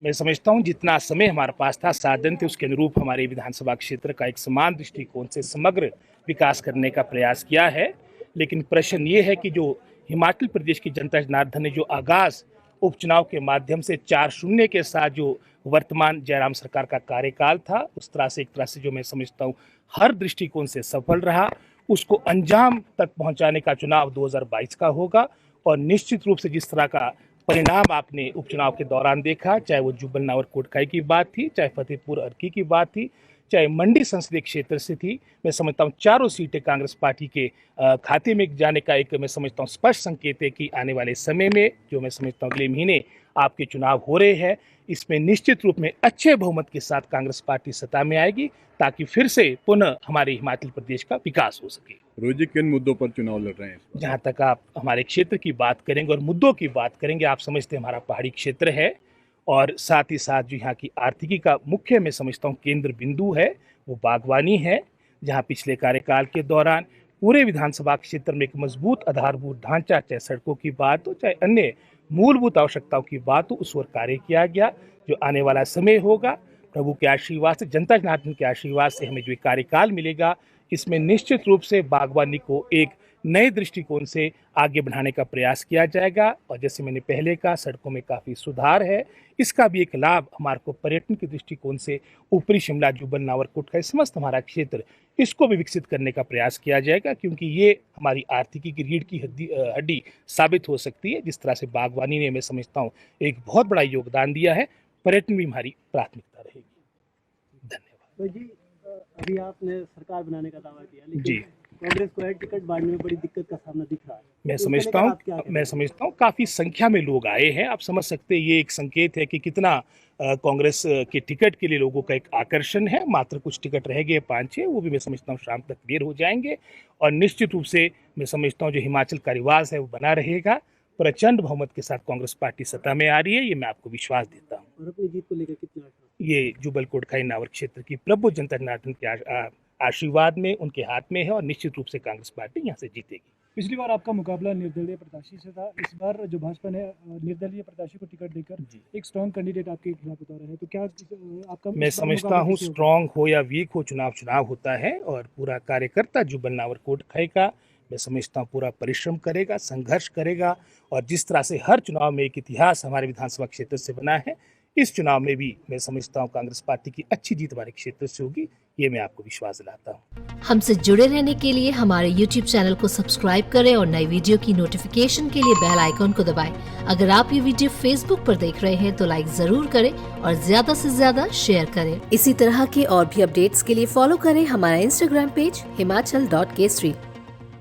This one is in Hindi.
मैं समझता हूँ जितना समय हमारे पास था, साधन थे, उसके अनुरूप हमारे विधानसभा क्षेत्र का एक समान दृष्टिकोण से समग्र विकास करने का प्रयास किया है। लेकिन प्रश्न ये है कि जो हिमाचल प्रदेश की जनता जनार्दन ने जो आगाज उपचुनाव के माध्यम से 4-0 के साथ जो वर्तमान जयराम सरकार का कार्यकाल था, उस तरह से एक तरह से जो मैं समझता हूँ हर दृष्टिकोण से सफल रहा, उसको अंजाम तक पहुंचाने का चुनाव 2022 का होगा। और निश्चित रूप से जिस तरह का परिणाम आपने उपचुनाव के दौरान देखा, चाहे वो जुब्बल नावर कोटखाई की बात थी, चाहे फतेहपुर अर्की की बात थी, चाहे मंडी संसदीय क्षेत्र से थी, मैं समझता हूँ चारों सीटें कांग्रेस पार्टी के खाते में जाने का एक मैं समझता हूँ स्पष्ट संकेत है कि आने वाले समय में जो मैं समझता हूँ अगले महीने आपके चुनाव हो रहे हैं, इसमें निश्चित रूप में अच्छे बहुमत के साथ कांग्रेस पार्टी सत्ता में आएगी, ताकि फिर से पुनः हमारे हिमाचल प्रदेश का विकास हो सके। रोहित जी, किन मुद्दों पर चुनाव लड़ रहे हैं? जहाँ तक आप हमारे क्षेत्र की बात करेंगे और मुद्दों की बात करेंगे, आप समझते हैं हमारा पहाड़ी क्षेत्र है और साथ ही साथ जो यहाँ की आर्थिकी का मुख्य मैं समझता हूँ केंद्र बिंदु है वो बागवानी है, जहाँ पिछले कार्यकाल के दौरान पूरे विधानसभा क्षेत्र में एक मजबूत आधारभूत ढांचा, चाहे सड़कों की बात हो, चाहे अन्य मूलभूत आवश्यकताओं की बात हो, उस पर कार्य किया गया। जो आने वाला समय होगा, प्रभु के आशीर्वाद से, जनता जनार्दन के आशीर्वाद से हमें जो कार्यकाल मिलेगा, इसमें निश्चित रूप से बागवानी को एक नए दृष्टिकोण से आगे बढ़ाने का प्रयास किया जाएगा। और जैसे मैंने पहले कहा, सड़कों में काफ़ी सुधार है, इसका भी एक लाभ हमारे को पर्यटन के दृष्टिकोण से ऊपरी शिमला, जुब्बल नावर कोटखाई समस्त हमारा क्षेत्र, इसको भी विकसित करने का प्रयास किया जाएगा, क्योंकि ये हमारी आर्थिकी की रीढ़ की हड्डी साबित हो सकती है। जिस तरह से बागवानी ने मैं समझता हूँ एक बहुत बड़ा योगदान दिया है, पर्यटन भी हमारी प्राथमिकता रहेगी। धन्यवाद। तो जी, अभी आपने सरकार बनाने का दावा किया, लेकिन जी, कांग्रेस को टिकट बांटने में बड़ी दिक्कत का सामना दिख रहा है। मैं समझता हूँ काफी संख्या में लोग आए हैं। आप समझ सकते हैं ये एक संकेत है कि कितना कांग्रेस के टिकट के लिए लोगों का एक आकर्षण है। मात्र कुछ टिकट रह गए 5-6, वो भी मैं समझता हूँ शाम तक क्लियर हो जाएंगे और निश्चित रूप से मैं समझता हूँ जो हिमाचल का रिवाज है वो बना रहेगा। प्रचंड बहुमत के साथ कांग्रेस पार्टी सत्ता में आ रही है, ये मैं आपको विश्वास देता हूँ। और अपनी जीत को लेकर कितना ये जुब्बल कोटखाई नावर क्षेत्र की प्रभु जनता जनार्दन के आशीर्वाद में उनके हाथ में है और निश्चित रूप से कांग्रेस पार्टी यहाँ से जीतेगी। पिछली बार आपका मुकाबला निर्दलीय प्रत्याशी से था, इस बार जो भाजपा ने निर्दलीय प्रत्याशी को टिकट देकर एक स्ट्रॉन्ग कैंडिडेट आपके खिलाफ उतारा है, तो क्या आपका? मैं समझता हूँ स्ट्रॉन्ग हो या वीक हो, चुनाव होता है और पूरा कार्यकर्ता जुब्बल नावर कोटखाई का मैं समझता हूँ पूरा परिश्रम करेगा, संघर्ष करेगा और जिस तरह से हर चुनाव में एक इतिहास हमारे विधानसभा क्षेत्र से बना है, इस चुनाव में भी मैं समझता हूँ कांग्रेस पार्टी की अच्छी जीत हमारे क्षेत्र से होगी, ये मैं आपको विश्वास दिलाता हूँ। हमसे जुड़े रहने के लिए हमारे YouTube चैनल को सब्सक्राइब करें और नई वीडियो की नोटिफिकेशन के लिए बेल आइकॉन को दबाएं। अगर आप ये वीडियो Facebook पर देख रहे हैं तो लाइक जरूर करें और ज्यादा से ज्यादा शेयर करें। इसी तरह के और भी अपडेट्स के लिए फॉलो करें हमारा Instagram पेज himachal.kesri।